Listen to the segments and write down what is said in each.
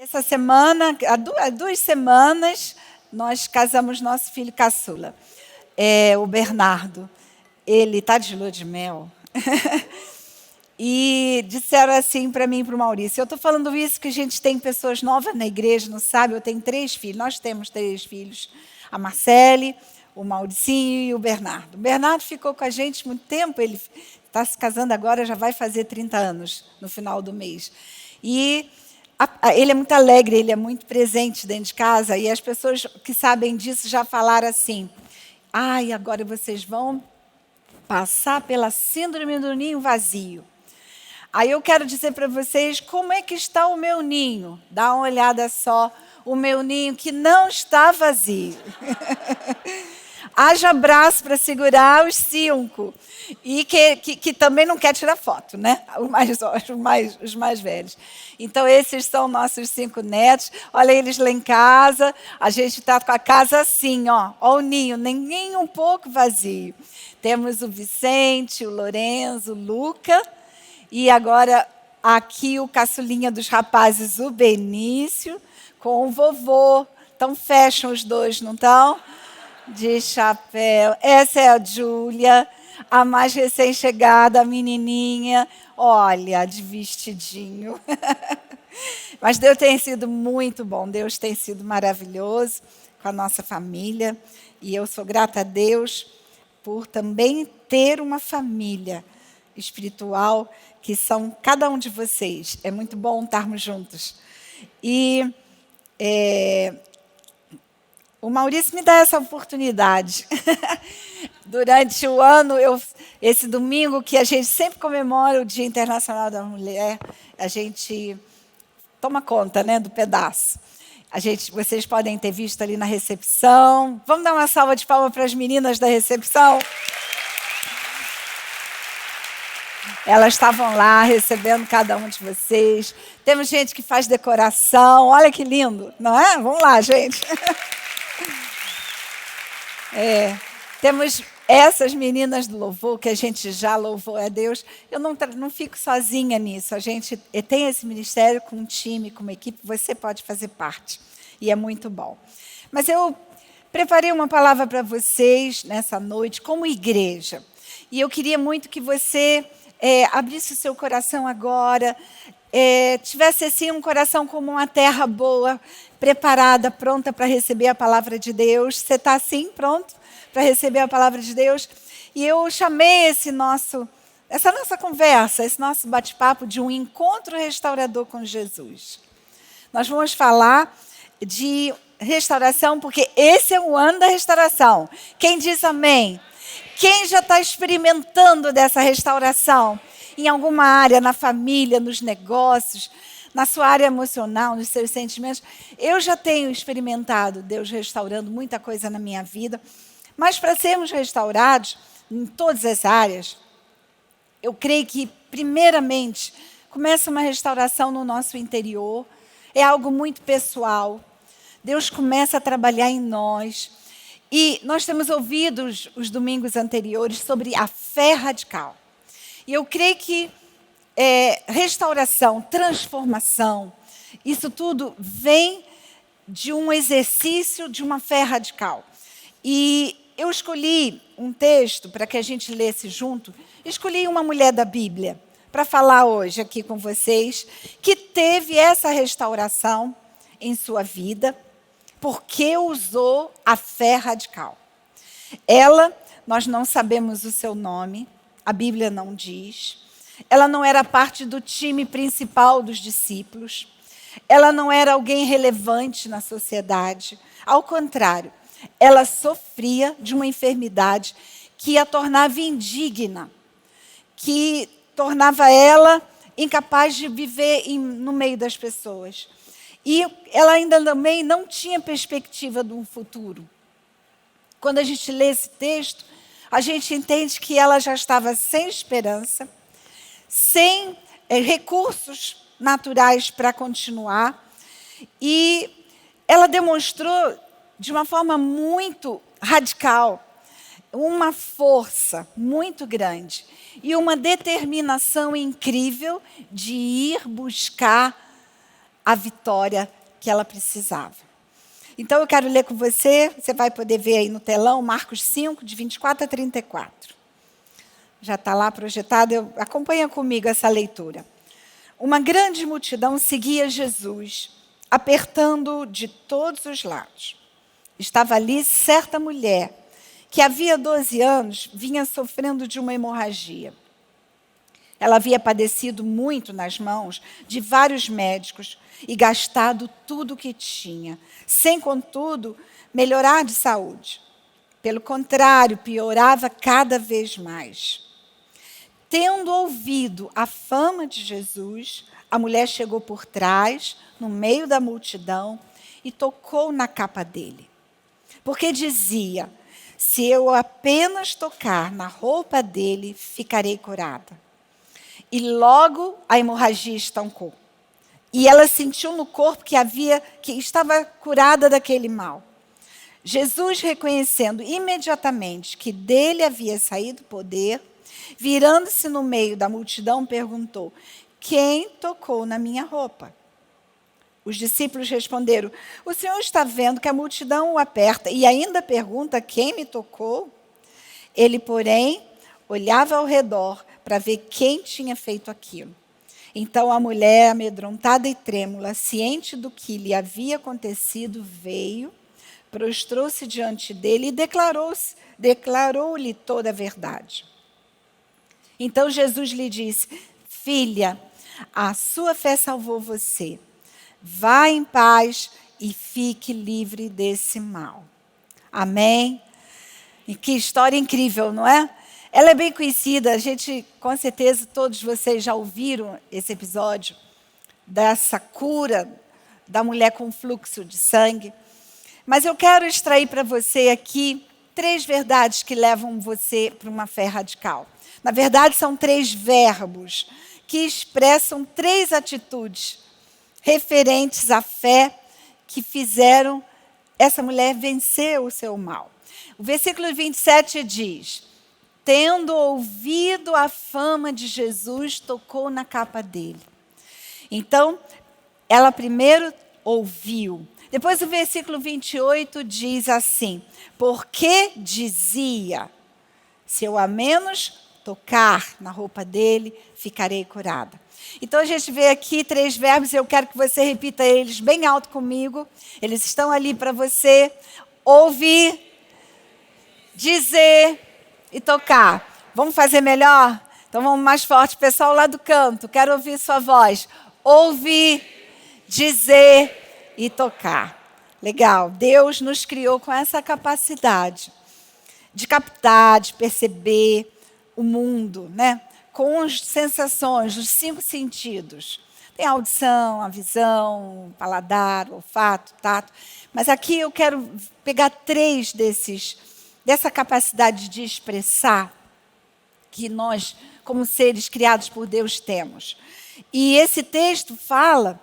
Essa semana, há 2 semanas, nós casamos nosso filho caçula, o Bernardo. Ele está de lua de mel. E disseram assim para mim e para o Maurício: eu estou falando isso que a gente tem pessoas novas na igreja, não sabe? Eu tenho 3 filhos, nós temos 3 filhos. A Marcele, o Mauricinho e o Bernardo. O Bernardo ficou com a gente muito tempo, ele está se casando agora, já vai fazer 30 anos no final do mês. E ele é muito alegre, ele é muito presente dentro de casa, e as pessoas que sabem disso já falaram assim: ai, agora vocês vão passar pela síndrome do ninho vazio. Aí eu quero dizer para vocês como é que está o meu ninho. Dá uma olhada só, o meu ninho que não está vazio. Haja braço para segurar os 5. E que também não quer tirar foto, né? Os mais velhos. Então, esses são nossos 5 netos. Olha eles lá em casa. A gente está com a casa assim, ó. Ó o ninho, nem um pouco vazio. Temos o Vicente, o Lorenzo, o Luca. E agora, aqui o caçulinha dos rapazes, o Benício, com o vovô. Então, fecham os dois, não estão? De chapéu. Essa é a Júlia, a mais recém-chegada, a menininha. Olha, de vestidinho. Mas Deus tem sido muito bom. Deus tem sido maravilhoso com a nossa família. E eu sou grata a Deus por também ter uma família espiritual que são cada um de vocês. É muito bom estarmos juntos. E o Maurício me dá essa oportunidade. Durante o ano, esse domingo, que a gente sempre comemora o Dia Internacional da Mulher, a gente toma conta, né, do pedaço. Vocês podem ter visto ali na recepção. Vamos dar uma salva de palmas para as meninas da recepção? Elas estavam lá recebendo cada um de vocês. Temos gente que faz decoração. Olha que lindo, não é? Vamos lá, gente. Temos essas meninas do louvor, que a gente já louvou a Deus. Eu não fico sozinha nisso. A gente tem esse ministério com um time, com uma equipe. Você pode fazer parte. E é muito bom. Mas eu preparei uma palavra para vocês nessa noite, como igreja. E eu queria muito que você abrisse o seu coração agora, tivesse assim um coração como uma terra boa, preparada, pronta para receber a palavra de Deus. Você está assim, pronto para receber a palavra de Deus? E eu chamei essa nossa conversa, esse nosso bate-papo de um encontro restaurador com Jesus. Nós vamos falar de restauração, porque esse é o ano da restauração. Quem diz amém? Quem já está experimentando dessa restauração em alguma área, na família, nos negócios, na sua área emocional, nos seus sentimentos? Eu já tenho experimentado Deus restaurando muita coisa na minha vida, mas para sermos restaurados em todas as áreas, eu creio que, primeiramente, começa uma restauração no nosso interior, é algo muito pessoal. Deus começa a trabalhar em nós. E nós temos ouvido os domingos anteriores sobre a fé radical. E eu creio que restauração, transformação, isso tudo vem de um exercício de uma fé radical. E eu escolhi um texto para que a gente lesse junto. Escolhi uma mulher da Bíblia para falar hoje aqui com vocês, que teve essa restauração em sua vida, porque usou a fé radical. Ela, nós não sabemos o seu nome, a Bíblia não diz. Ela não era parte do time principal dos discípulos. Ela não era alguém relevante na sociedade. Ao contrário, ela sofria de uma enfermidade que a tornava indigna, que tornava ela incapaz de viver no meio das pessoas. E ela ainda também não tinha perspectiva de um futuro. Quando a gente lê esse texto, a gente entende que ela já estava sem esperança, sem recursos naturais para continuar. E ela demonstrou, de uma forma muito radical, uma força muito grande e uma determinação incrível de ir buscar a vitória que ela precisava. Então eu quero ler com você, você vai poder ver aí no telão, Marcos 5, de 24 a 34. Já está lá projetado, acompanha comigo essa leitura. Uma grande multidão seguia Jesus, apertando-o de todos os lados. Estava ali certa mulher, que havia 12 anos vinha sofrendo de uma hemorragia. Ela havia padecido muito nas mãos de vários médicos e gastado tudo o que tinha, sem, contudo, melhorar de saúde. Pelo contrário, piorava cada vez mais. Tendo ouvido a fama de Jesus, a mulher chegou por trás, no meio da multidão, e tocou na capa dele. Porque dizia: se eu apenas tocar na roupa dele, ficarei curada. E logo a hemorragia estancou. E ela sentiu no corpo que estava curada daquele mal. Jesus, reconhecendo imediatamente que dele havia saído poder, virando-se no meio da multidão, perguntou: quem tocou na minha roupa? Os discípulos responderam: o Senhor está vendo que a multidão o aperta e ainda pergunta quem me tocou? Ele, porém, olhava ao redor para ver quem tinha feito aquilo. Então a mulher, amedrontada e trêmula, ciente do que lhe havia acontecido, veio, prostrou-se diante dele e declarou-lhe toda a verdade. Então Jesus lhe disse: filha, a sua fé salvou você. Vá em paz e fique livre desse mal. Amém? E que história incrível, não é? Ela é bem conhecida, a gente, com certeza, todos vocês já ouviram esse episódio dessa cura da mulher com fluxo de sangue. Mas eu quero extrair para você aqui 3 verdades que levam você para uma fé radical. Na verdade, são 3 verbos que expressam 3 atitudes referentes à fé que fizeram essa mulher vencer o seu mal. O versículo 27 diz: tendo ouvido a fama de Jesus, tocou na capa dele. Então, ela primeiro ouviu. Depois o versículo 28 diz assim: porque dizia, se eu a menos tocar na roupa dele, ficarei curada. Então a gente vê aqui 3 verbos e eu quero que você repita eles bem alto comigo. Eles estão ali para você ouvir, dizer e tocar. Vamos fazer melhor? Então vamos mais forte. Pessoal lá do canto, quero ouvir sua voz. Ouvir, dizer e tocar. Legal. Deus nos criou com essa capacidade de captar, de perceber o mundo, né? Com as sensações, os 5 sentidos. Tem a audição, a visão, o paladar, o olfato, o tato. Mas aqui eu quero pegar 3 dessa capacidade de expressar que nós, como seres criados por Deus, temos. E esse texto fala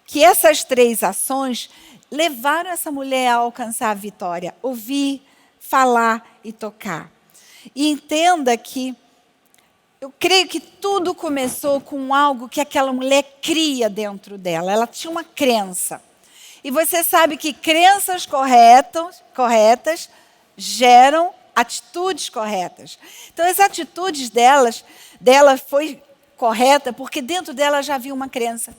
que essas 3 ações levaram essa mulher a alcançar a vitória. Ouvir, falar e tocar. E entenda que eu creio que tudo começou com algo que aquela mulher cria dentro dela. Ela tinha uma crença. E você sabe que crenças corretas geram atitudes corretas. Então, as atitudes dela foi correta porque dentro dela já havia uma crença.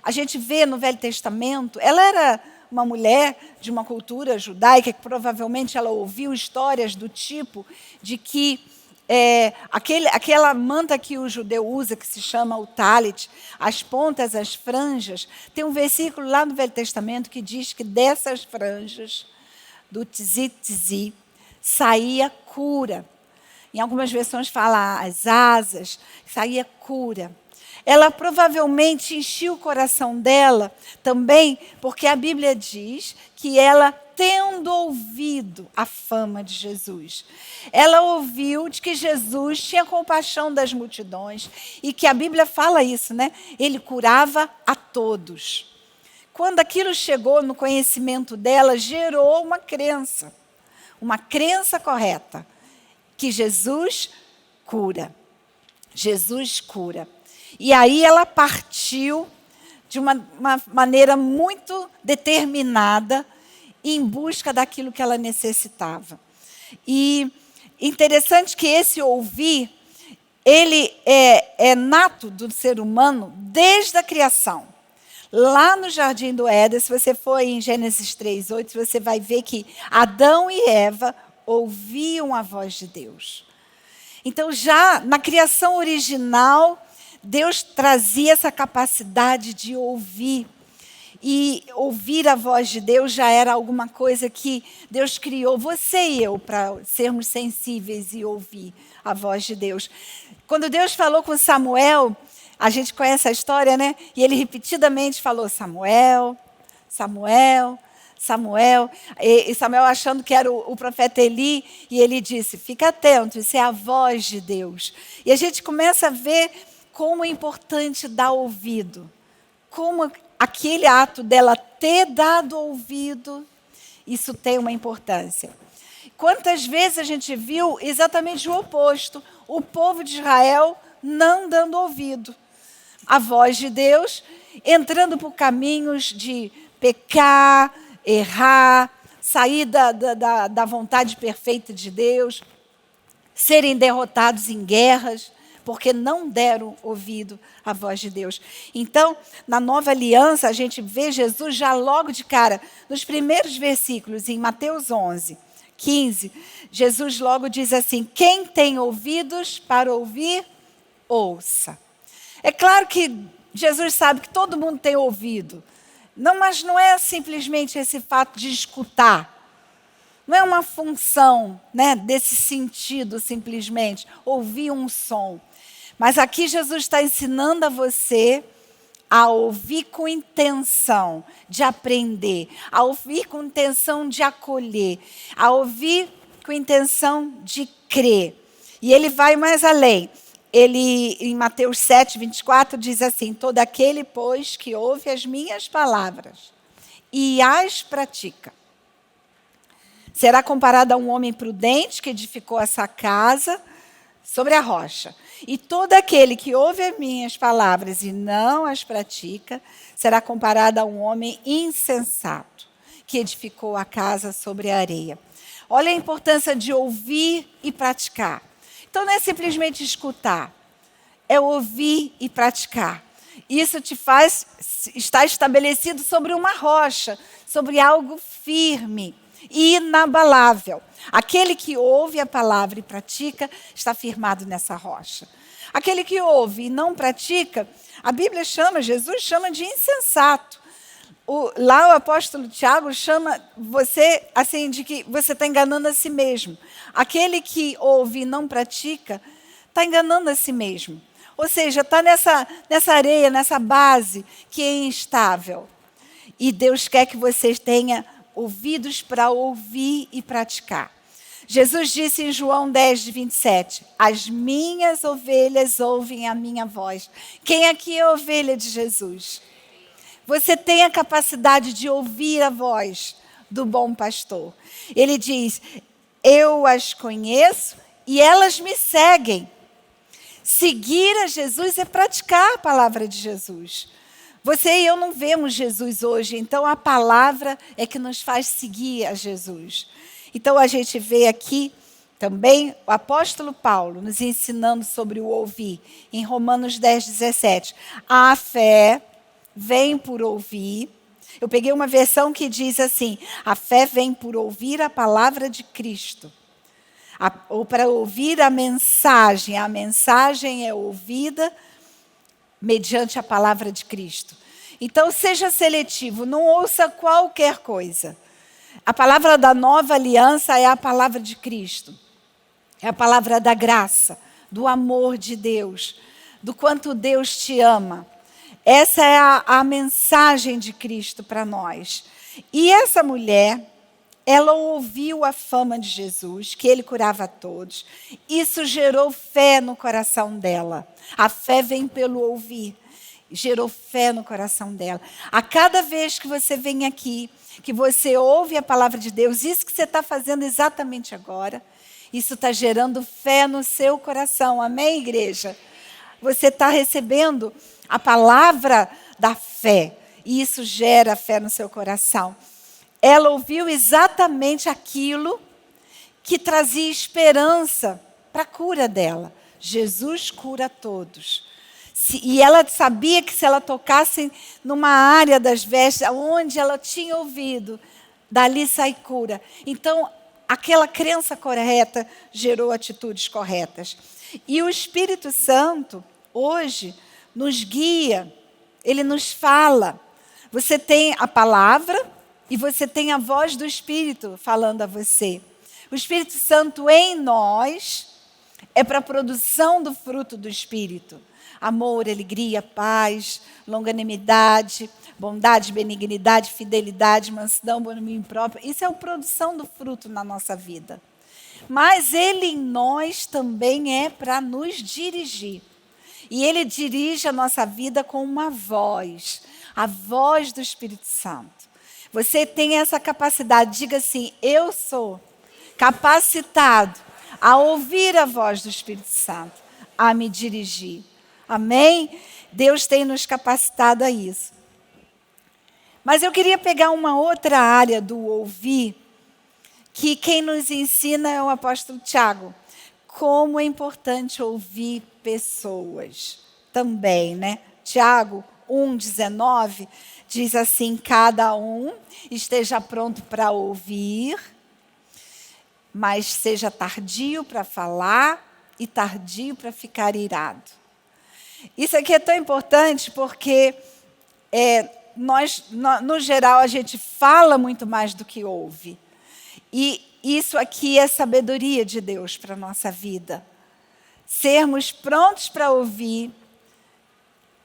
A gente vê no Velho Testamento, ela era uma mulher de uma cultura judaica, que provavelmente ela ouviu histórias do tipo de que aquela manta que o judeu usa, que se chama o talit, as pontas, as franjas, tem um versículo lá no Velho Testamento que diz que dessas franjas, do tzizi, saía cura. Em algumas versões fala as asas, saía cura. Ela provavelmente encheu o coração dela também, porque a Bíblia diz que ela, tendo ouvido a fama de Jesus, ela ouviu de que Jesus tinha compaixão das multidões e que a Bíblia fala isso, né? Ele curava a todos. Quando aquilo chegou no conhecimento dela, gerou uma crença correta, que Jesus cura. Jesus cura. E aí ela partiu de uma maneira muito determinada em busca daquilo que ela necessitava. E interessante que esse ouvir, ele é nato do ser humano desde a criação. Lá no Jardim do Éden, se você for em Gênesis 3:8, você vai ver que Adão e Eva ouviam a voz de Deus. Então, já na criação original, Deus trazia essa capacidade de ouvir. E ouvir a voz de Deus já era alguma coisa que Deus criou, você e eu, para sermos sensíveis e ouvir a voz de Deus. Quando Deus falou com Samuel, a gente conhece a história, né? E ele repetidamente falou: Samuel, Samuel, Samuel. E Samuel achando que era o profeta Eli, e ele disse: fica atento, isso é a voz de Deus. E a gente começa a ver como é importante dar ouvido, como aquele ato dela ter dado ouvido, isso tem uma importância. Quantas vezes a gente viu exatamente o oposto, o povo de Israel não dando ouvido à voz de Deus, entrando por caminhos de pecar, errar, sair da vontade perfeita de Deus, serem derrotados em guerras, porque não deram ouvido à voz de Deus. Então, na nova aliança, a gente vê Jesus já logo de cara, nos primeiros versículos, em Mateus 11:15, Jesus logo diz assim: quem tem ouvidos para ouvir, ouça. É claro que Jesus sabe que todo mundo tem ouvido, mas não é simplesmente esse fato de escutar. Não é uma função, né, desse sentido, simplesmente, ouvir um som. Mas aqui Jesus está ensinando a você a ouvir com intenção de aprender, a ouvir com intenção de acolher, a ouvir com intenção de crer. E ele vai mais além. Ele, em Mateus 7:24, diz assim: todo aquele, pois, que ouve as minhas palavras e as pratica, será comparado a um homem prudente que edificou essa casa sobre a rocha. E todo aquele que ouve as minhas palavras e não as pratica, será comparado a um homem insensato que edificou a casa sobre a areia. Olha a importância de ouvir e praticar. Então não é simplesmente escutar, é ouvir e praticar. Isso te faz estar estabelecido sobre uma rocha, sobre algo firme e inabalável. Aquele que ouve a palavra e pratica está firmado nessa rocha. Aquele que ouve e não pratica, a Bíblia chama, Jesus chama de insensato. Lá o apóstolo Tiago chama você assim de que você está enganando a si mesmo. Aquele que ouve e não pratica está enganando a si mesmo. Ou seja, está nessa areia, nessa base que é instável. E Deus quer que você tenha ouvidos para ouvir e praticar. Jesus disse em João 10:27, as minhas ovelhas ouvem a minha voz. Quem aqui é ovelha de Jesus? Você tem a capacidade de ouvir a voz do bom pastor. Ele diz, eu as conheço e elas me seguem. Seguir a Jesus é praticar a palavra de Jesus. Você e eu não vemos Jesus hoje, então a palavra é que nos faz seguir a Jesus. Então a gente vê aqui também o apóstolo Paulo nos ensinando sobre o ouvir, em Romanos 10:17. A fé vem por ouvir. Eu peguei uma versão que diz assim, a fé vem por ouvir a palavra de Cristo. Ou para ouvir a mensagem é ouvida mediante a palavra de Cristo. Então, seja seletivo, não ouça qualquer coisa. A palavra da nova aliança é a palavra de Cristo. É a palavra da graça, do amor de Deus, do quanto Deus te ama. Essa é a mensagem de Cristo para nós. E essa mulher, ela ouviu a fama de Jesus, que ele curava a todos. Isso gerou fé no coração dela. A fé vem pelo ouvir. Gerou fé no coração dela. A cada vez que você vem aqui, que você ouve a palavra de Deus, isso que você está fazendo exatamente agora, isso está gerando fé no seu coração. Amém, igreja? Você está recebendo a palavra da fé. E isso gera fé no seu coração. Ela ouviu exatamente aquilo que trazia esperança para a cura dela. Jesus cura todos. E ela sabia que se ela tocasse numa área das vestes, onde ela tinha ouvido, dali sai cura. Então, aquela crença correta gerou atitudes corretas. E o Espírito Santo, hoje, nos guia, ele nos fala. Você tem a palavra e você tem a voz do Espírito falando a você. O Espírito Santo em nós é para a produção do fruto do Espírito. Amor, alegria, paz, longanimidade, bondade, benignidade, fidelidade, mansidão, domínio próprio. Isso é a produção do fruto na nossa vida. Mas ele em nós também é para nos dirigir. E ele dirige a nossa vida com uma voz, a voz do Espírito Santo. Você tem essa capacidade, diga assim, eu sou capacitado a ouvir a voz do Espírito Santo, a me dirigir. Amém? Deus tem nos capacitado a isso. Mas eu queria pegar uma outra área do ouvir, que quem nos ensina é o apóstolo Tiago. Como é importante ouvir pessoas também, né? Tiago 1,19 diz assim, cada um esteja pronto para ouvir, mas seja tardio para falar e tardio para ficar irado. Isso aqui é tão importante porque no geral, a gente fala muito mais do que ouve. E isso aqui é sabedoria de Deus para a nossa vida. Sermos prontos para ouvir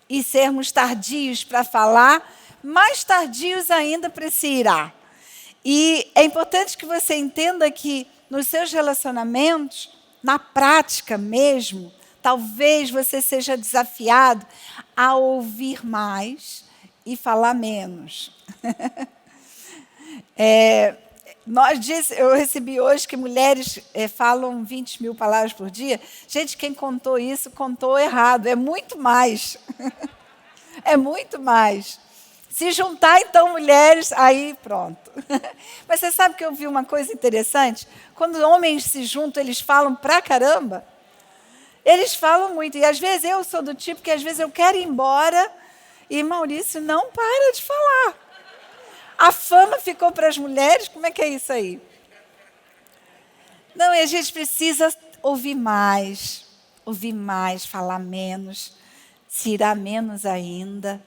e sermos tardios para falar, mais tardios ainda para se irar. E é importante que você entenda que nos seus relacionamentos, na prática mesmo, talvez você seja desafiado a ouvir mais e falar menos. Eu recebi hoje que mulheres falam 20 mil palavras por dia. Gente, quem contou isso, contou errado. É muito mais. É muito mais. Se juntar, então, mulheres, aí pronto. Mas você sabe que eu vi uma coisa interessante? Quando homens se juntam, eles falam pra caramba. Eles falam muito. E às vezes eu sou do tipo que às vezes eu quero ir embora e Maurício não para de falar. A fama ficou para as mulheres, como é que é isso aí? Não, e a gente precisa ouvir mais, falar menos, se irar menos ainda.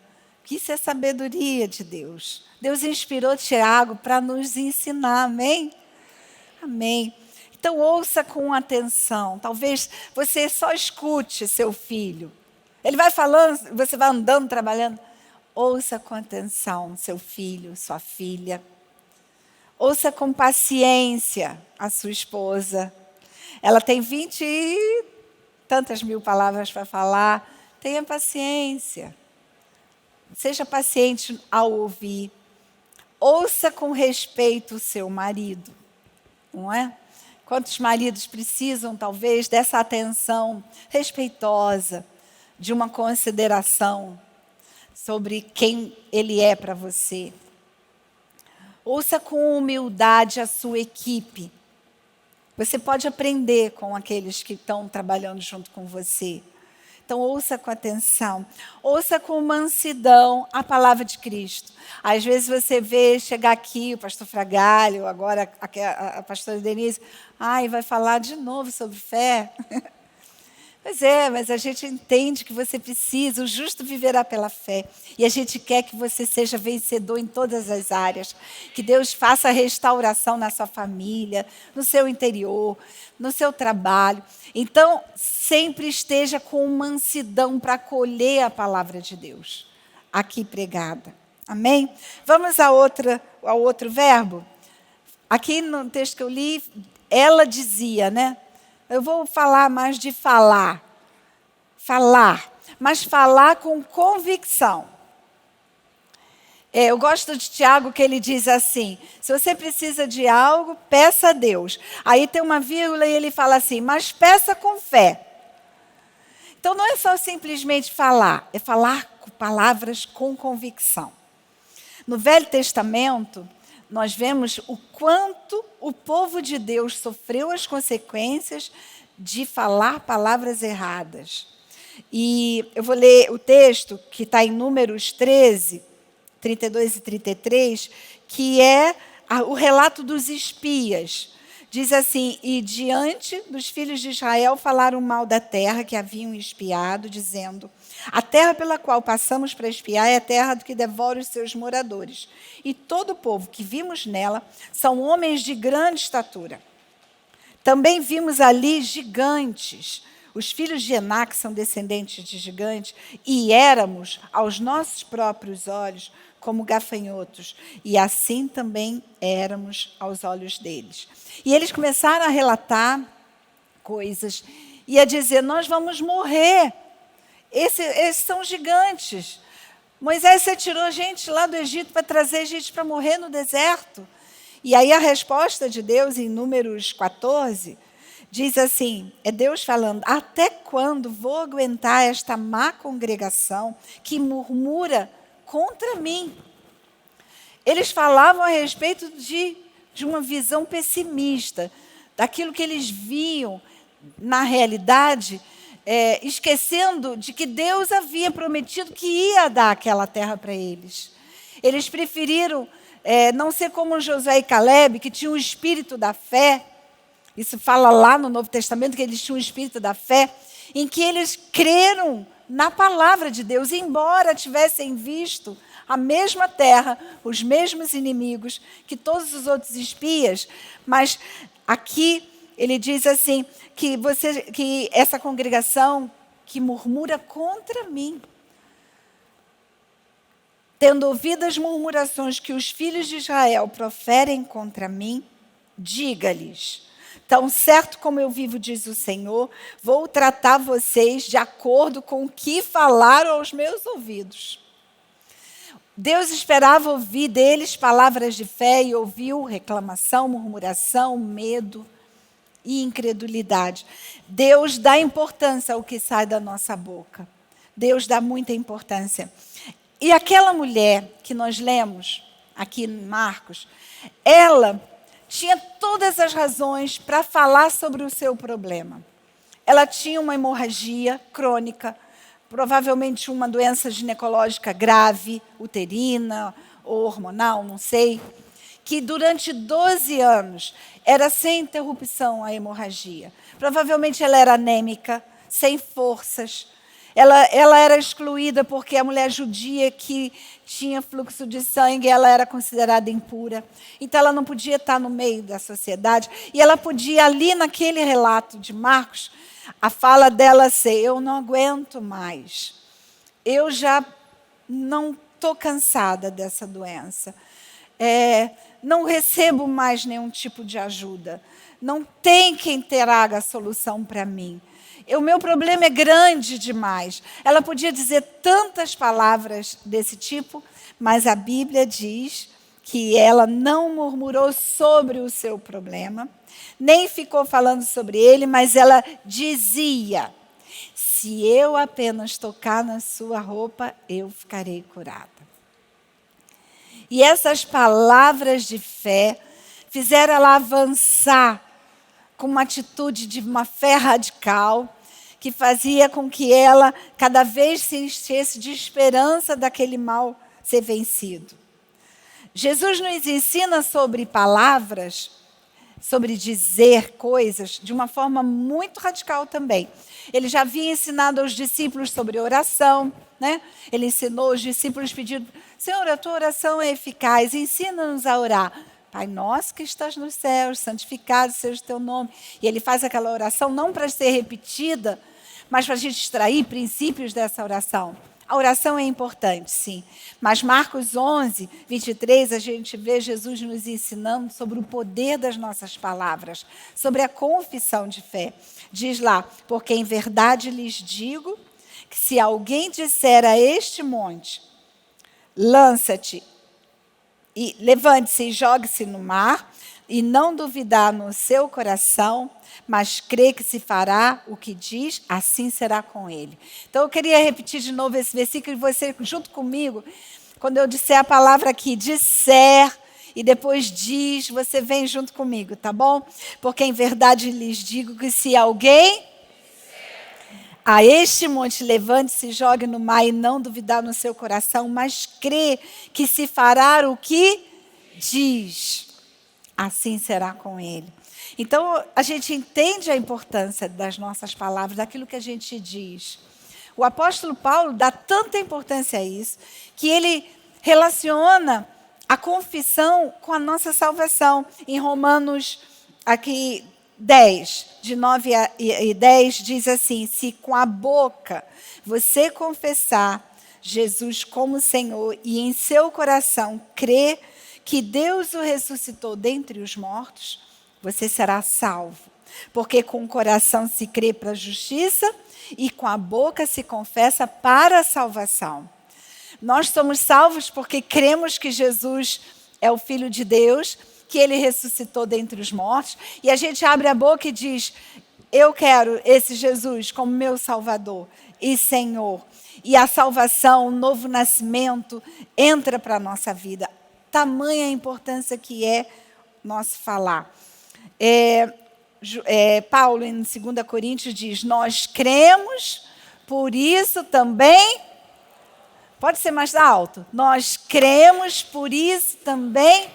Isso é sabedoria de Deus. Deus inspirou Tiago para nos ensinar, amém? Amém. Então, ouça com atenção. Talvez você só escute seu filho. Ele vai falando, você vai andando, trabalhando. Ouça com atenção seu filho, sua filha. Ouça com paciência a sua esposa. Ela tem 20 e tantas mil palavras para falar. Tenha paciência. Seja paciente ao ouvir. Ouça com respeito o seu marido. Não é? Quantos maridos precisam, talvez, dessa atenção respeitosa, de uma consideração sobre quem ele é para você. Ouça com humildade a sua equipe. Você pode aprender com aqueles que estão trabalhando junto com você. Então, ouça com atenção. Ouça com mansidão a palavra de Cristo. Às vezes você vê chegar aqui o pastor Fragalho, agora a pastora Denise, vai falar de novo sobre fé. Pois é, mas a gente entende que você precisa, o justo viverá pela fé. E a gente quer que você seja vencedor em todas as áreas. Que Deus faça restauração na sua família, no seu interior, no seu trabalho. Então, sempre esteja com mansidão para acolher a palavra de Deus aqui pregada. Amém? Vamos ao outro verbo? Aqui no texto que eu li, ela dizia, né? Eu vou falar mais de falar. Falar. Mas falar com convicção. Eu gosto de Tiago que ele diz assim, se você precisa de algo, peça a Deus. Aí tem uma vírgula e ele fala assim, mas peça com fé. Então, não é só simplesmente falar, é falar com palavras com convicção. No Velho Testamento, nós vemos o quanto o povo de Deus sofreu as consequências de falar palavras erradas. E eu vou ler o texto que está em Números 13, 32 e 33, que é o relato dos espias. Diz assim: e diante dos filhos de Israel falaram mal da terra que haviam espiado, dizendo: a terra pela qual passamos para espiar é a terra que devora os seus moradores. E todo o povo que vimos nela são homens de grande estatura. Também vimos ali gigantes. Os filhos de Enac são descendentes de gigantes, e éramos, aos nossos próprios olhos, como gafanhotos, e assim também éramos aos olhos deles. E eles começaram a relatar coisas e a dizer: nós vamos morrer. Esses são gigantes. Moisés, você tirou gente lá do Egito para trazer gente para morrer no deserto. E aí a resposta de Deus, em Números 14, diz assim, é Deus falando: até quando vou aguentar esta má congregação que murmura contra mim? Eles falavam a respeito de uma visão pessimista, daquilo que eles viam na realidade, esquecendo de que Deus havia prometido que ia dar aquela terra para eles. Eles preferiram não ser como Josué e Caleb, que tinham o espírito da fé. Isso fala lá no Novo Testamento, que eles tinham o espírito da fé, em que eles creram na palavra de Deus, embora tivessem visto a mesma terra, os mesmos inimigos que todos os outros espias. Mas aqui ele diz assim, que essa congregação que murmura contra mim, tendo ouvido as murmurações que os filhos de Israel proferem contra mim, diga-lhes: tão certo como eu vivo, diz o Senhor, vou tratar vocês de acordo com o que falaram aos meus ouvidos. Deus esperava ouvir deles palavras de fé e ouviu reclamação, murmuração, medo e incredulidade. Deus dá importância ao que sai da nossa boca. Deus dá muita importância. E aquela mulher que nós lemos aqui em Marcos, ela tinha todas as razões para falar sobre o seu problema. Ela tinha uma hemorragia crônica, provavelmente uma doença ginecológica grave, uterina ou hormonal, não sei, que durante 12 anos era sem interrupção a hemorragia. Provavelmente ela era anêmica, sem forças. Ela era excluída porque a mulher judia que tinha fluxo de sangue, ela era considerada impura. Então, ela não podia estar no meio da sociedade. E ela podia, ali naquele relato de Marcos, a fala dela ser: eu não aguento mais. Eu já não estou cansada dessa doença. Não recebo mais nenhum tipo de ajuda. Não tem quem traga a solução para mim. O meu problema é grande demais. Ela podia dizer tantas palavras desse tipo, mas a Bíblia diz que ela não murmurou sobre o seu problema, nem ficou falando sobre ele, mas ela dizia: se eu apenas tocar na sua roupa, eu ficarei curada. E essas palavras de fé fizeram ela avançar com uma atitude de uma fé radical, que fazia com que ela cada vez se enchesse de esperança daquele mal ser vencido. Jesus nos ensina sobre palavras, sobre dizer coisas, de uma forma muito radical também. Ele já havia ensinado aos discípulos sobre oração, né? Ele ensinou os discípulos pedindo: Senhor, a tua oração é eficaz, ensina-nos a orar. Pai nosso que estás nos céus, santificado seja o teu nome. E ele faz aquela oração não para ser repetida, mas para a gente extrair princípios dessa oração. A oração é importante, sim. Mas Marcos 11, 23, a gente vê Jesus nos ensinando sobre o poder das nossas palavras, sobre a confissão de fé. Diz lá: porque em verdade lhes digo que se alguém disser a este monte, lança-te, e levante-se e jogue-se no mar, e não duvidar no seu coração, mas crê que se fará o que diz, assim será com ele. Então eu queria repetir de novo esse versículo e você junto comigo, quando eu disser a palavra aqui, disser, e depois diz, você vem junto comigo, tá bom? Porque em verdade lhes digo que se alguém a este monte levante-se e jogue no mar e não duvidar no seu coração, mas crê que se fará o que diz, assim será com ele. Então, a gente entende a importância das nossas palavras, daquilo que a gente diz. O apóstolo Paulo dá tanta importância a isso, que ele relaciona a confissão com a nossa salvação. Em Romanos, aqui, 10, de 9 e 10, diz assim: se com a boca você confessar Jesus como Senhor e em seu coração crer que Deus o ressuscitou dentre os mortos, você será salvo. Porque com o coração se crê para a justiça e com a boca se confessa para a salvação. Nós somos salvos porque cremos que Jesus é o Filho de Deus, que ele ressuscitou dentre os mortos, e a gente abre a boca e diz: eu quero esse Jesus como meu Salvador e Senhor. E a salvação, o novo nascimento entra para a nossa vida. Tamanha a importância que é nosso falar. Paulo, em 2 Coríntios, diz: nós cremos, por isso também... Pode ser mais alto. Nós cremos, por isso também...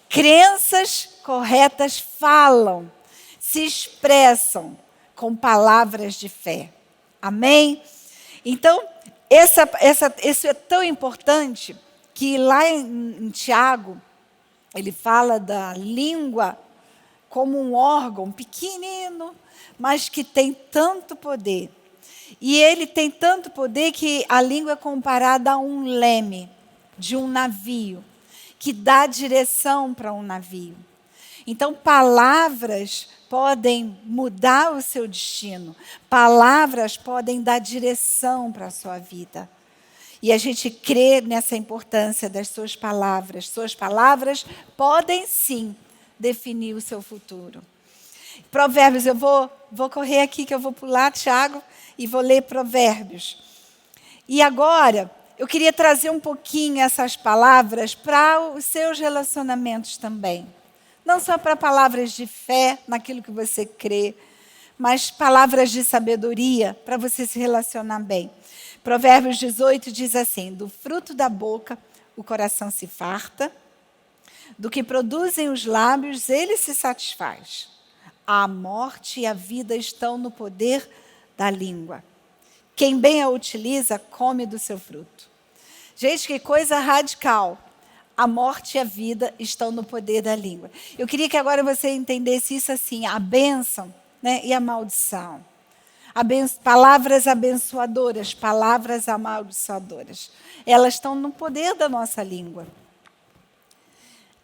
Crenças corretas falam, se expressam com palavras de fé. Amém? Então, isso é tão importante que lá em Tiago, ele fala da língua como um órgão pequenino, mas que tem tanto poder. E ele tem tanto poder que a língua é comparada a um leme de um navio, que dá direção para um navio. Então, palavras podem mudar o seu destino. Palavras podem dar direção para a sua vida. E a gente crê nessa importância das suas palavras. Suas palavras podem, sim, definir o seu futuro. Provérbios, eu vou correr aqui, que eu vou pular, Tiago, e vou ler Provérbios. E agora, eu queria trazer um pouquinho essas palavras para os seus relacionamentos também. Não só para palavras de fé, naquilo que você crê, mas palavras de sabedoria, para você se relacionar bem. Provérbios 18 diz assim: do fruto da boca o coração se farta, do que produzem os lábios ele se satisfaz. A morte e a vida estão no poder da língua. Quem bem a utiliza, come do seu fruto. Gente, que coisa radical. A morte e a vida estão no poder da língua. Eu queria que agora você entendesse isso assim: a bênção, né, e a maldição. Palavras abençoadoras, palavras amaldiçoadoras. Elas estão no poder da nossa língua.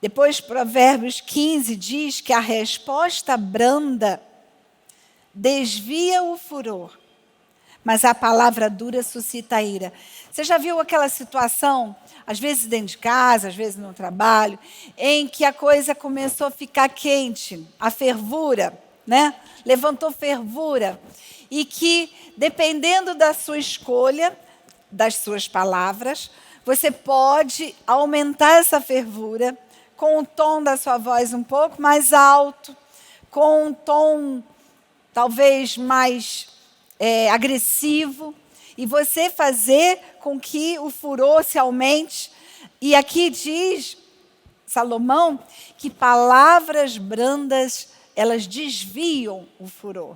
Depois, Provérbios 15 diz que a resposta branda desvia o furor, mas a palavra dura suscita a ira. Você já viu aquela situação, às vezes dentro de casa, às vezes no trabalho, em que a coisa começou a ficar quente, a fervura, né? Levantou fervura. E que, dependendo da sua escolha, das suas palavras, você pode aumentar essa fervura com o tom da sua voz um pouco mais alto, com um tom talvez mais agressivo, e você fazer com que o furor se aumente. E aqui diz Salomão que palavras brandas, elas desviam o furor.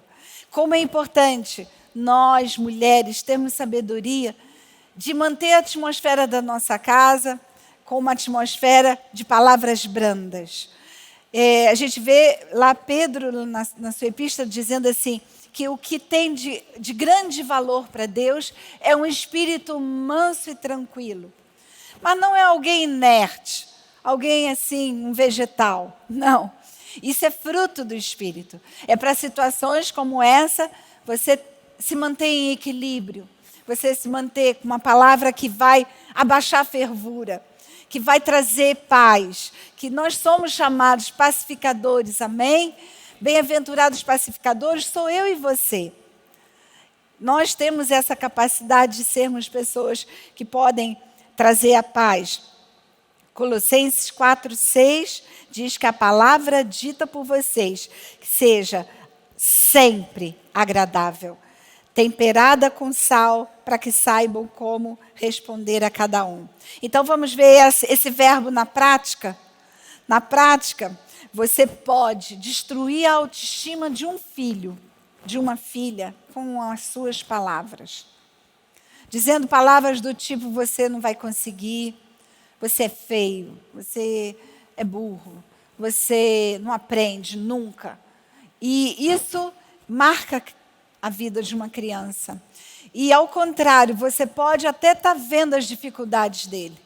Como é importante nós, mulheres, termos sabedoria de manter a atmosfera da nossa casa com uma atmosfera de palavras brandas. A gente vê lá Pedro, na sua epístola, dizendo assim, que o que tem de grande valor para Deus é um espírito manso e tranquilo. Mas não é alguém inerte, alguém assim, um vegetal. Não. Isso é fruto do Espírito. É para situações como essa, você se manter em equilíbrio. Você se manter com uma palavra que vai abaixar a fervura. que vai trazer paz, que nós somos chamados pacificadores, amém? Bem-aventurados pacificadores, sou eu e você. Nós temos essa capacidade de sermos pessoas que podem trazer a paz. Colossenses 4:6 diz que a palavra dita por vocês que seja sempre agradável, temperada com sal, para que saibam como responder a cada um. Então vamos ver esse verbo na prática? Na prática, você pode destruir a autoestima de um filho, de uma filha, com as suas palavras. Dizendo palavras do tipo: você não vai conseguir, você é feio, você é burro, você não aprende nunca. E isso marca a vida de uma criança. E ao contrário, você pode até estar vendo as dificuldades dele,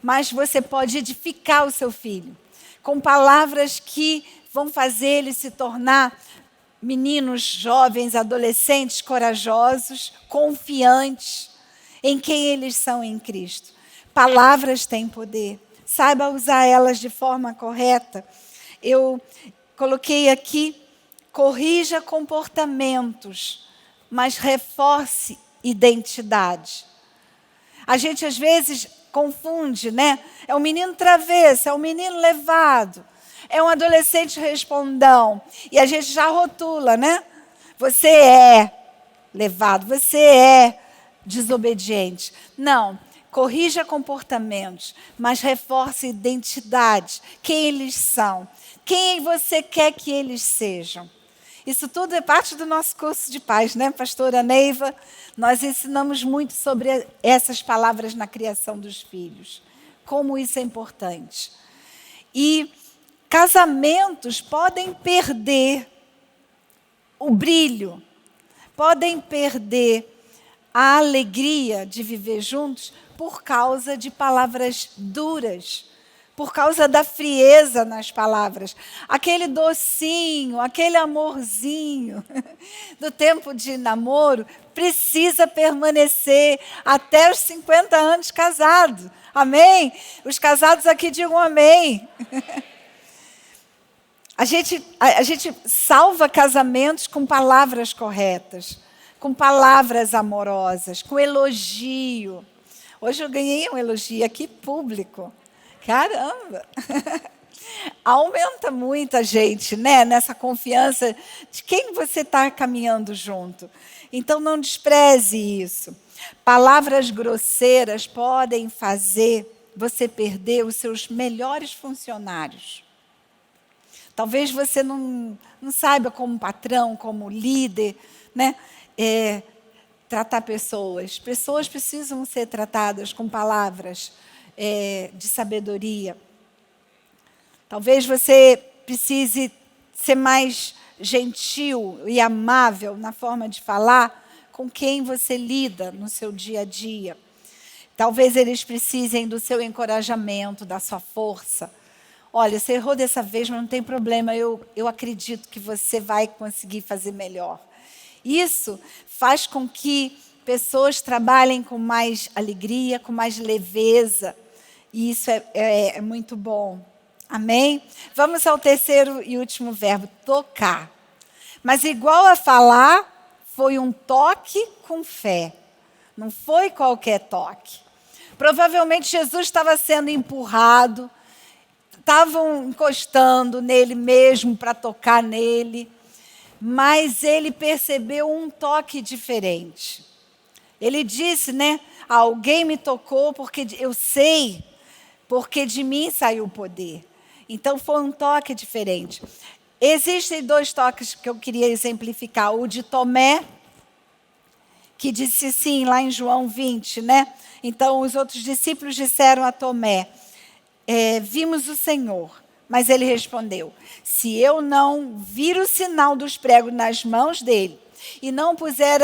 mas você pode edificar o seu filho com palavras que vão fazer ele se tornar meninos, jovens, adolescentes, corajosos, confiantes em quem eles são em Cristo. Palavras têm poder. Saiba usar elas de forma correta. Eu coloquei aqui: corrija comportamentos, mas reforce identidade. A gente às vezes confunde, né? É um menino travesso, é um menino levado, é um adolescente respondão. E a gente já rotula, né? Você é levado, você é desobediente. Não, corrija comportamentos, mas reforce identidade, quem eles são, quem você quer que eles sejam. Isso tudo é parte do nosso curso de paz, né, pastora Neiva? Nós ensinamos muito sobre essas palavras na criação dos filhos, como isso é importante. E casamentos podem perder o brilho, podem perder a alegria de viver juntos por causa de palavras duras, por causa da frieza nas palavras. Aquele docinho, aquele amorzinho do tempo de namoro precisa permanecer até os 50 anos casado. Amém? Os casados aqui digam amém. A gente salva casamentos com palavras corretas, com palavras amorosas, com elogio. Hoje eu ganhei um elogio aqui público. Caramba! Aumenta muito a gente, né? Nessa confiança de quem você está caminhando junto. Então não despreze isso. Palavras grosseiras podem fazer você perder os seus melhores funcionários. Talvez você não saiba como patrão, como líder, né? Tratar pessoas. Pessoas precisam ser tratadas com palavras de sabedoria. Talvez você precise ser mais gentil e amável na forma de falar com quem você lida no seu dia a dia. Talvez eles precisem do seu encorajamento, da sua força. Olha, você errou dessa vez, mas não tem problema, eu acredito que você vai conseguir fazer melhor. Isso faz com que pessoas trabalhem com mais alegria, com mais leveza. E isso é muito bom. Amém? Vamos ao terceiro e último verbo, tocar. Mas igual a falar, foi um toque com fé. Não foi qualquer toque. Provavelmente Jesus estava sendo empurrado, estavam encostando nele mesmo para tocar nele, mas ele percebeu um toque diferente. Ele disse, né? Alguém me tocou porque eu sei, porque de mim saiu o poder. Então foi um toque diferente. Existem 2 toques que eu queria exemplificar. O de Tomé, que disse sim, lá em João 20, né? Então os outros discípulos disseram a Tomé: vimos o Senhor. Mas ele respondeu: se eu não vir o sinal dos pregos nas mãos dele e não puser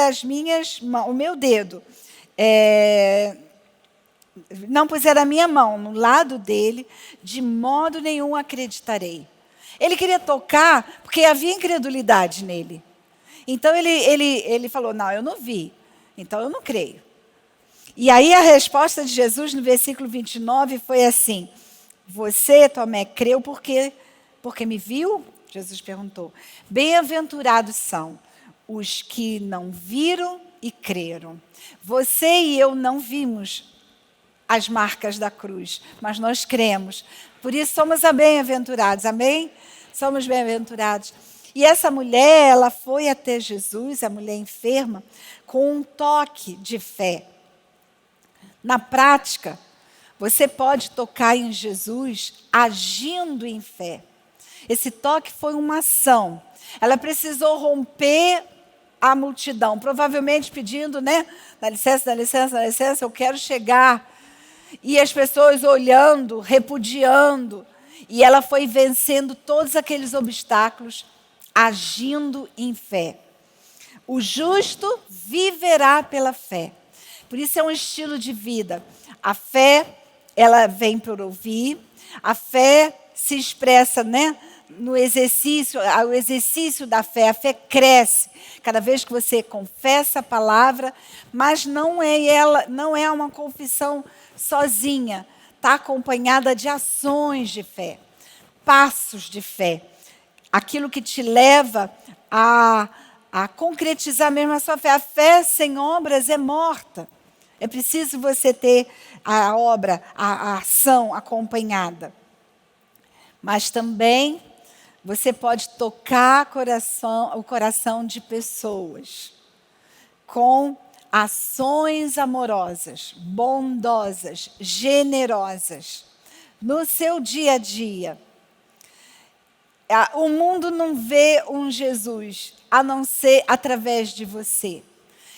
o meu dedo, não puser a minha mão no lado dele, de modo nenhum acreditarei. Ele queria tocar porque havia incredulidade nele. Então ele falou: não, eu não vi, então eu não creio. E aí a resposta de Jesus no versículo 29 foi assim: você, Tomé, creu porque me viu? Jesus perguntou. Bem-aventurados são os que não viram e creram. Você e eu não vimos as marcas da cruz, mas nós cremos. Por isso somos bem-aventurados, amém? Somos bem-aventurados. E essa mulher, ela foi até Jesus, a mulher enferma, com um toque de fé. Na prática, você pode tocar em Jesus agindo em fé. Esse toque foi uma ação. Ela precisou romper a multidão, provavelmente pedindo, né? Dá licença, dá licença, dá licença, eu quero chegar. E as pessoas olhando, repudiando. E ela foi vencendo todos aqueles obstáculos, agindo em fé. O justo viverá pela fé. Por isso é um estilo de vida. A fé, ela vem por ouvir. A fé se expressa, né, no exercício, o exercício da fé. A fé cresce cada vez que você confessa a palavra, mas não é uma confissão sozinha. Está acompanhada de ações de fé, passos de fé. Aquilo que te leva a concretizar mesmo a sua fé. A fé sem obras é morta. É preciso você ter a obra, a ação acompanhada. Mas também você pode tocar o coração de pessoas com ações amorosas, bondosas, generosas, no seu dia a dia. O mundo não vê um Jesus a não ser através de você.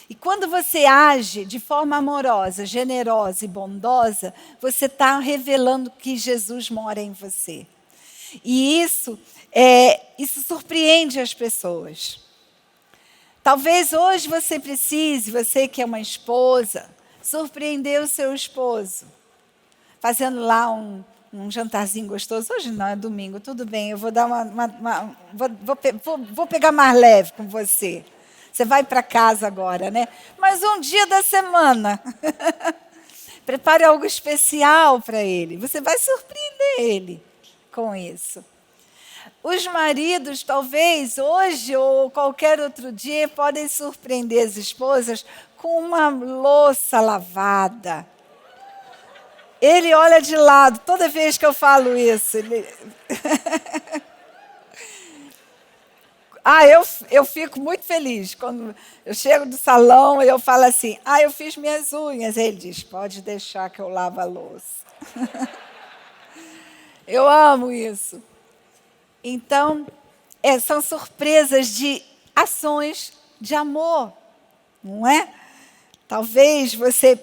E quando você age de forma amorosa, generosa e bondosa, você está revelando que Jesus mora em você. E isso surpreende as pessoas. Talvez hoje você precise, você que é uma esposa, surpreender o seu esposo, fazendo lá um jantarzinho gostoso. Hoje não, é domingo, tudo bem, eu vou dar vou pegar mais leve com você. Você vai para casa agora, né? Mas um dia da semana, prepare algo especial para ele. Você vai surpreender ele com isso. Os maridos, talvez, hoje ou qualquer outro dia, podem surpreender as esposas com uma louça lavada. Ele olha de lado toda vez que eu falo isso. Eu fico muito feliz quando eu chego do salão e eu falo assim: eu fiz minhas unhas. Ele diz: pode deixar que eu lavo a louça. Eu amo isso. Então, são surpresas de ações de amor, não é? Talvez você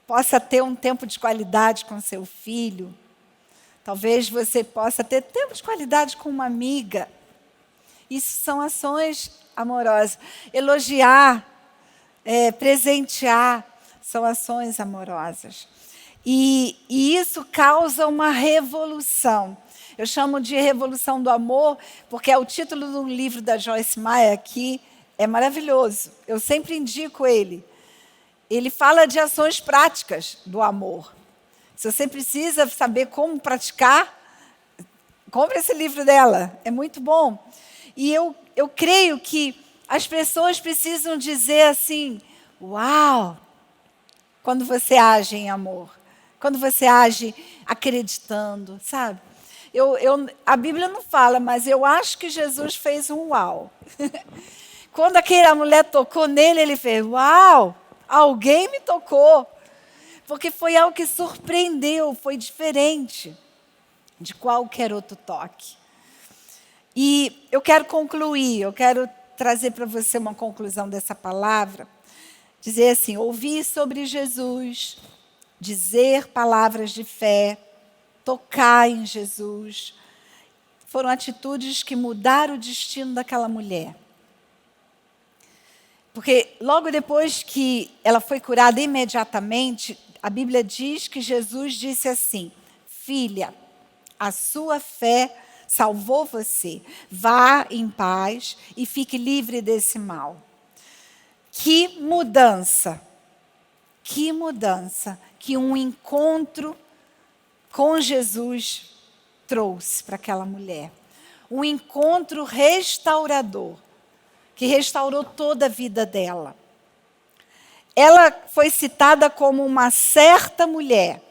possa ter um tempo de qualidade com seu filho. Talvez você possa ter tempo de qualidade com uma amiga. Isso são ações amorosas. Elogiar, presentear, são ações amorosas. E isso causa uma revolução. Eu chamo de revolução do amor, porque é o título de um livro da Joyce Meyer, que é maravilhoso. Eu sempre indico ele. Ele fala de ações práticas do amor. Se você precisa saber como praticar, compre esse livro dela. É muito bom. E eu creio que as pessoas precisam dizer assim: uau! Quando você age em amor. Quando você age acreditando, sabe? A Bíblia não fala, mas eu acho que Jesus fez um uau. Quando aquela mulher tocou nele, ele fez: uau! Alguém me tocou. Porque foi algo que surpreendeu, foi diferente de qualquer outro toque. E eu quero concluir, eu quero trazer para você uma conclusão dessa palavra. Dizer assim: ouvir sobre Jesus, dizer palavras de fé, tocar em Jesus, foram atitudes que mudaram o destino daquela mulher. Porque logo depois que ela foi curada imediatamente, a Bíblia diz que Jesus disse assim: filha, a sua fé salvou você. Vá em paz e fique livre desse mal. Que mudança! Que mudança que um encontro com Jesus trouxe para aquela mulher. Um encontro restaurador, que restaurou toda a vida dela. Ela foi citada como uma certa mulher,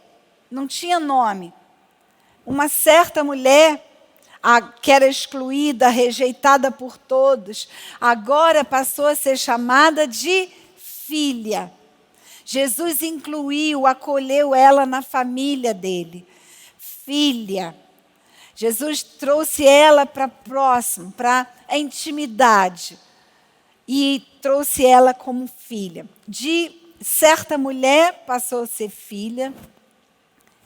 não tinha nome. Uma certa mulher que era excluída, rejeitada por todos, agora passou a ser chamada de filha. Jesus incluiu, acolheu ela na família dele. Filha. Jesus trouxe ela para próximo, para a intimidade. E trouxe ela como filha. De certa mulher passou a ser filha.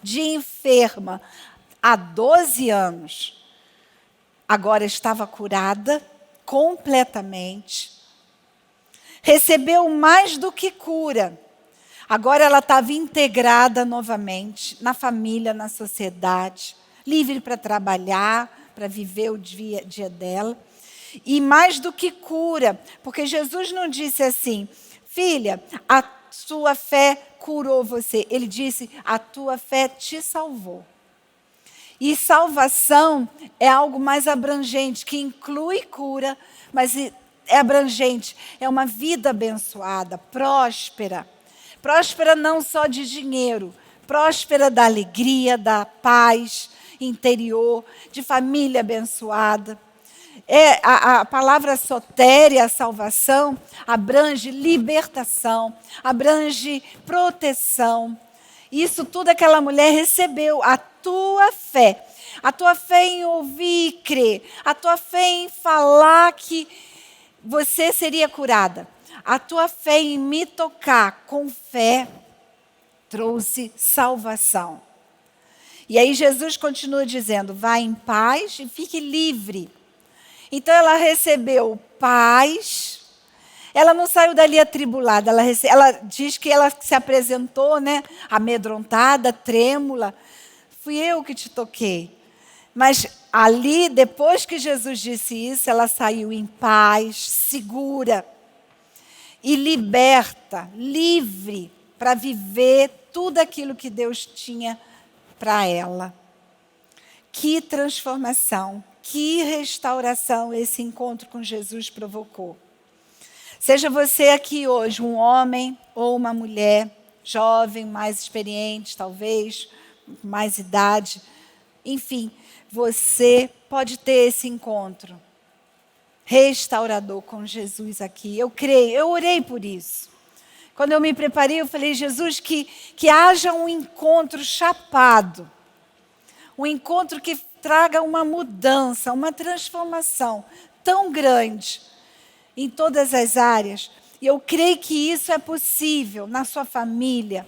De enferma há 12 anos. Agora estava curada completamente. Recebeu mais do que cura. Agora ela estava integrada novamente na família, na sociedade, livre para trabalhar, para viver o dia a dia dela. E mais do que cura, porque Jesus não disse assim, filha, a sua fé curou você. Ele disse, a tua fé te salvou. E salvação é algo mais abrangente, que inclui cura, mas é abrangente, é uma vida abençoada, próspera. Próspera não só de dinheiro, próspera da alegria, da paz interior, de família abençoada. A palavra sotéria, a salvação, abrange libertação, abrange proteção. Isso tudo aquela mulher recebeu, a tua fé em ouvir e crer, a tua fé em falar que você seria curada. A tua fé em me tocar com fé trouxe salvação. E aí Jesus continua dizendo, vá em paz e fique livre. Então ela recebeu paz, ela não saiu dali atribulada, ela diz que ela se apresentou, né, amedrontada, trêmula. Fui eu que te toquei. Mas ali, depois que Jesus disse isso, ela saiu em paz, segura. E liberta, livre, para viver tudo aquilo que Deus tinha para ela. Que transformação, que restauração esse encontro com Jesus provocou. Seja você aqui hoje um homem ou uma mulher, jovem, mais experiente, talvez, com mais idade, enfim, você pode ter esse encontro restaurador com Jesus aqui. Eu creio, eu orei por isso. Quando eu me preparei, eu falei, Jesus, que haja um encontro chapado. Um encontro que traga uma mudança, uma transformação tão grande em todas as áreas. E eu creio que isso é possível na sua família,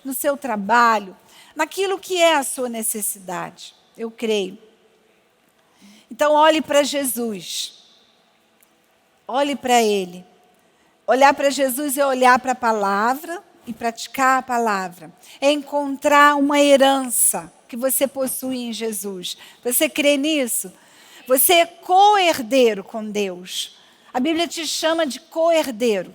no seu trabalho, naquilo que é a sua necessidade. Eu creio. Então, olhe para Jesus. Olhe para Ele. Olhar para Jesus é olhar para a palavra e praticar a palavra. É encontrar uma herança que você possui em Jesus. Você crê nisso? Você é co-herdeiro com Deus. A Bíblia te chama de co-herdeiro.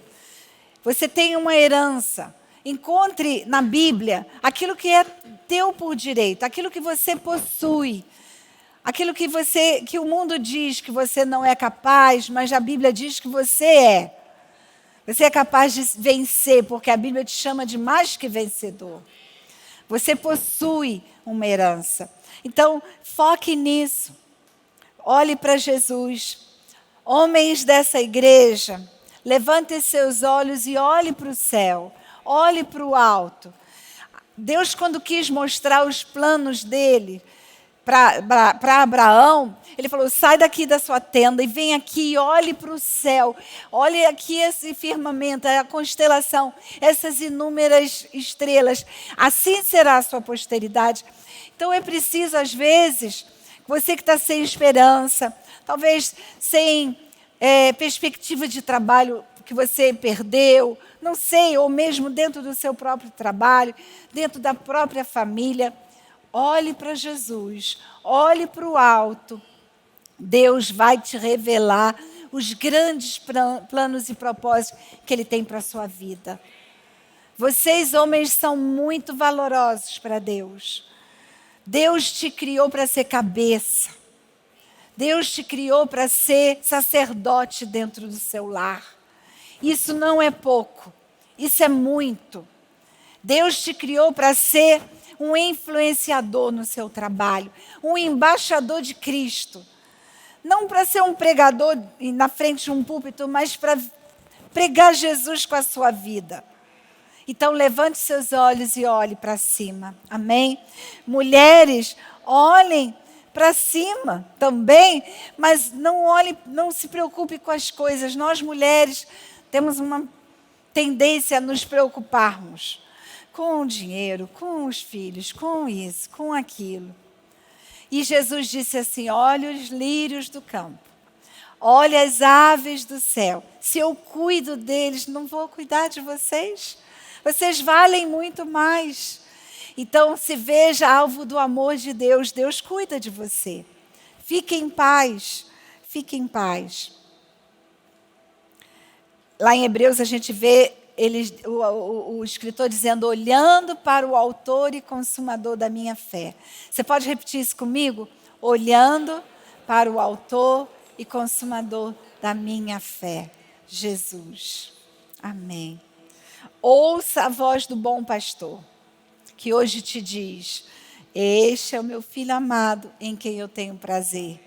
Você tem uma herança. Encontre na Bíblia aquilo que é teu por direito, aquilo que você possui. Aquilo que o mundo diz que você não é capaz, mas a Bíblia diz que você é. Você é capaz de vencer, porque a Bíblia te chama de mais que vencedor. Você possui uma herança. Então, foque nisso. Olhe para Jesus. Homens dessa igreja, levante seus olhos e olhe para o céu. Olhe para o alto. Deus, quando quis mostrar os planos dele para Abraão, ele falou, sai daqui da sua tenda e vem aqui e olhe para o céu. Olhe aqui esse firmamento, a constelação, essas inúmeras estrelas. Assim será a sua posteridade. Então é preciso, às vezes, você que está sem esperança, talvez sem perspectiva de trabalho que você perdeu, não sei, ou mesmo dentro do seu próprio trabalho, dentro da própria família, olhe para Jesus, olhe para o alto. Deus vai te revelar os grandes planos e propósitos que Ele tem para a sua vida. Vocês, homens, são muito valorosos para Deus. Deus te criou para ser cabeça. Deus te criou para ser sacerdote dentro do seu lar. Isso não é pouco, isso é muito. Deus te criou para ser um influenciador no seu trabalho, um embaixador de Cristo. Não para ser um pregador na frente de um púlpito, mas para pregar Jesus com a sua vida. Então, levante seus olhos e olhe para cima. Amém? Mulheres, olhem para cima também, mas não se preocupe com as coisas. Nós, mulheres, temos uma tendência a nos preocuparmos com o dinheiro, com os filhos, com isso, com aquilo. E Jesus disse assim: olha os lírios do campo, olha as aves do céu. Se eu cuido deles, não vou cuidar de vocês? Vocês valem muito mais. Então, se veja alvo do amor de Deus. Deus cuida de você. Fique em paz. Fique em paz. Lá em Hebreus a gente vê o escritor dizendo: olhando para o autor e consumador da minha fé. Você pode repetir isso comigo? Olhando para o autor e consumador da minha fé. Jesus. Amém. Ouça a voz do bom pastor, que hoje te diz: este é o meu filho amado, em quem eu tenho prazer.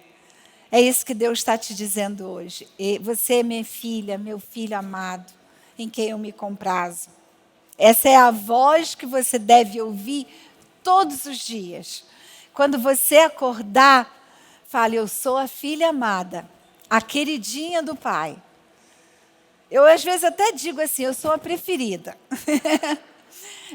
É isso que Deus está te dizendo hoje. Você é minha filha, meu filho amado, em quem eu me comprazo. Essa é a voz que você deve ouvir todos os dias. Quando você acordar, fale: eu sou a filha amada, a queridinha do Pai. Eu, às vezes, até digo assim: eu sou a preferida.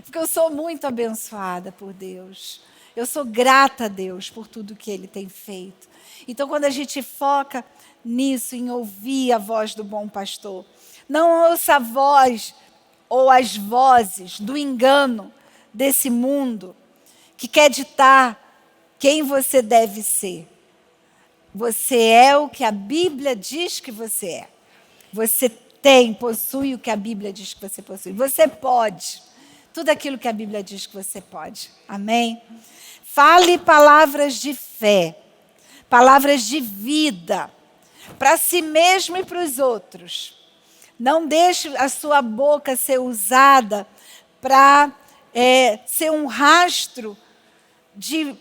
Porque eu sou muito abençoada por Deus. Eu sou grata a Deus por tudo que Ele tem feito. Então, quando a gente foca nisso, em ouvir a voz do bom pastor, não ouça a voz ou as vozes do engano desse mundo que quer ditar quem você deve ser. Você é o que a Bíblia diz que você é. Você possui o que a Bíblia diz que você possui. Você pode tudo aquilo que a Bíblia diz que você pode. Amém? Fale palavras de fé, palavras de vida, para si mesmo e para os outros. Não deixe a sua boca ser usada para ser um rastro de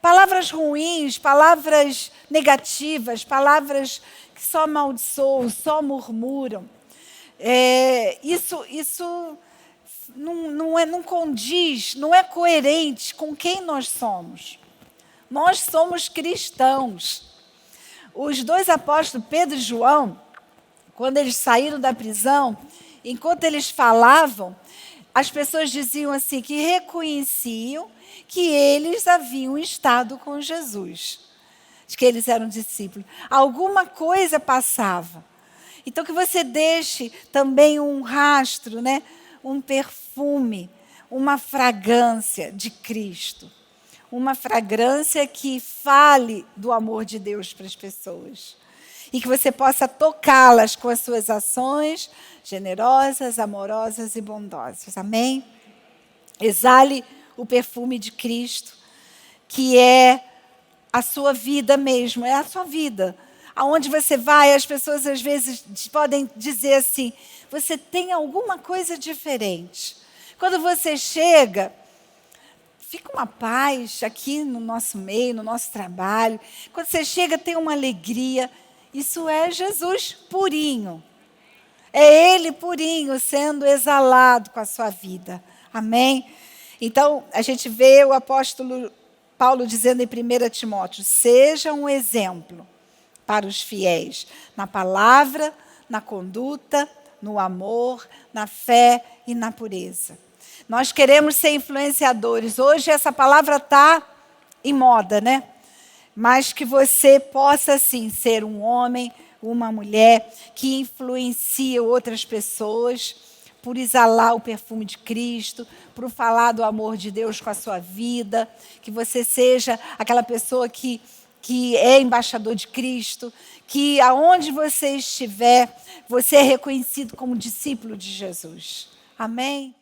palavras ruins, palavras negativas, palavras que só amaldiçoam, só murmuram. Isso não condiz, não é coerente com quem nós somos. Nós somos cristãos. Os dois apóstolos, Pedro e João, quando eles saíram da prisão, enquanto eles falavam, as pessoas diziam assim, que reconheciam que eles haviam estado com Jesus, que eles eram discípulos. Alguma coisa passava. Então, que você deixe também um rastro, né? Um perfume, uma fragrância de Cristo. Uma fragrância que fale do amor de Deus para as pessoas. E que você possa tocá-las com as suas ações generosas, amorosas e bondosas. Amém? Exale o perfume de Cristo, que é a sua vida mesmo, é a sua vida. Aonde você vai, as pessoas às vezes podem dizer assim: você tem alguma coisa diferente. Quando você chega, fica uma paz aqui no nosso meio, no nosso trabalho. Quando você chega, tem uma alegria. Isso é Jesus purinho. É Ele purinho sendo exalado com a sua vida. Amém? Então, a gente vê o apóstolo Paulo dizendo em 1 Timóteo: seja um exemplo para os fiéis, na palavra, na conduta, no amor, na fé e na pureza. Nós queremos ser influenciadores. Hoje essa palavra está em moda, né? Mas que você possa, sim, ser um homem, uma mulher que influencia outras pessoas por exalar o perfume de Cristo, por falar do amor de Deus com a sua vida, que você seja aquela pessoa que é embaixador de Cristo, que aonde você estiver, você é reconhecido como discípulo de Jesus. Amém?